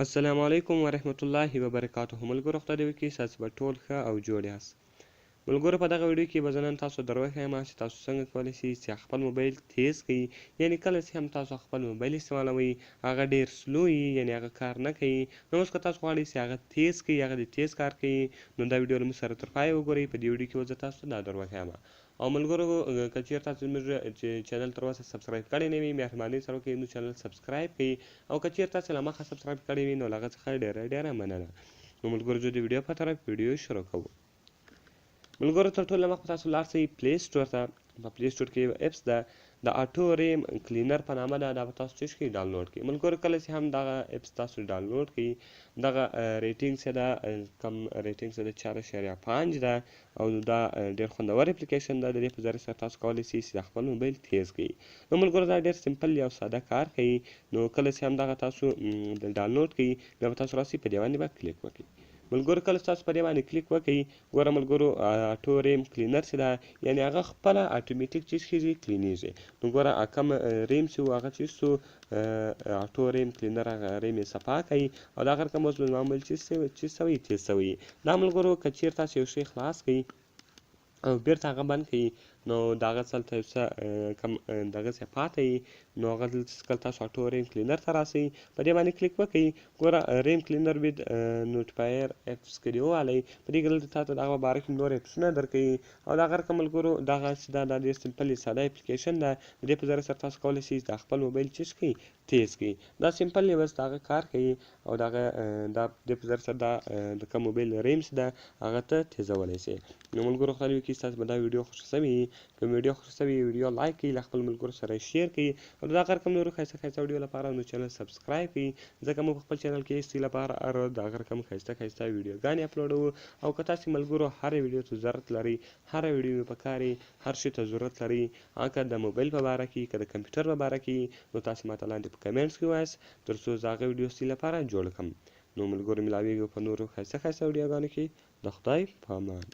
السلام علیکم ورحمت الله وبرکاته. ملګرو خدای دې وکړي ستاسو به ټول ښه او جوړ یاست. ملګرو په دغه ویډیو کې به زه نن تاسو دروښیم چې تاسو څنګه کولی شئ چې خپل موبایل تیز کړئ. یعنې کله چې هم تاسو خپل موبایل استعمالوئ هغه ډېر سلو وي، یعنې هغه کار نه کوي. نو اوس که تاسو غواړئ چې هغه تیز کړئ، هغه دې تیز کار کوي، نو دا ویډیو له موږ سره تر پایه وګورئ. په دې ویډیو کې به زه تاسو ته دا دروښیم. او ملګرو که چېرته تاسو زموږ چینل تر اوسه سبسکرایب کړی نه وي، مهرباني سره وکړئ زموږ چینل سبسکرایب کړئ. او که چېرته تاسو له مخه سبسکرایب کړی وي نو له هغه څخه ډېره مننه. نو ملګرو زه د ویډیو په طرف ویډیو شروع کوو. ملګرو تر ټولو مخکې تاسو لاړ شئ پلی سټور ته. په پلی سټور کې یو اپس ده، د اټو ریم کلینر په نامه ده. دا به تاسو څه کړئ ډاونلوډ کړئ. ملګرو کله چې هم دغه اپس تاسو ډاونلوډ کړئ، دغه ریټینګ چې ده کم ریټینګ چې ده 4.5 ده، او دا ډېر خوندور اپلیکیشن ده. د دې په ذریعه سره تاسو کولی شئ چې د خپل موبایل تیز کړئ. نو ملګرو دا ډېر سمپل او ساده کار کوي. نو کله چې هم دغه تاسو ډاونلوډ کړئ بیا به تاسو راسئ په دې باندې به کلیک وکړئ. ملګرو کله چې تاسو په دې باندې کلیک وکړئ، ګوره ملګرو اټو ریم کلینر چې ده، یعنې هغه خپله اتوماتیک چیز کېږي کلینېږي. نو ګوره کم ریم چې و هغه چیز شو اټو ریم کلینر هغه ریم یې صفا کوي، او دا رقم اوس معمول چیز سوی تیز سوی. دا ملګرو که چېرته تاسو یو شی خلاص کړئ او بیرته هغه بند کړئ، نو د هغه څه هلته یو څه کم دغسې پاته وي، نو هغه دلته کله تاسو اټو ریم کلینر ته راسئ، په دې باندې کلیک وکړئ. ګوره ریم کلینر وید نوټفایر اپس کې دې ووهلئ. په دې کې دلته تاته د هغه باره کې نور اپسونه درکوي، او د هغه رقم ملګرو دغه چې دا ډېر سمپل ساده اپلیکیشن ده. د دې په ذریعه سره تاسو کولی شئ د خپل موبایل چیز کړئ تیز کړئ. دا سمپل دی، بس د هغه کار کوي، او د هغه د دې په ذریعه سره دا د کوم موبایل ریم چې ده هغه ته تیزولی شئ. نو ملګرو خدای دې وکړي ستاسو به دا ویډیو خوښه سوې وي. که ویډیو خوښه سوې وي ویډیو لایک کړئ، له خپل ملګرو سره شیر کړئ، او د دغه رقم نورو ښایسته ویډیو لپاره نو چینل سبسکرایب کړئ، ځکه موږ په خپل چینل کې ستاسو لپاره هر ورځ د هغه رقم ښایسته ویډیوګانې اپلوډوو. او که تاسو ملګرو هرې ویډیو ته ضرورت لرئ، هره ویډیو مې پکار وي، هر شي ته ضرورت لرئ، که د موبایل په باره کې، که د کمپیوټر په باره کې، نو تاسو ماته لاندې په کمنټس کې ووایاست، تر څو زه هغه ویډیو ستاسو لپاره جوړ کړم. نو ملګرو ملاویږو په نورو ښایسته ویډیوګانو کې. د خدای په امان.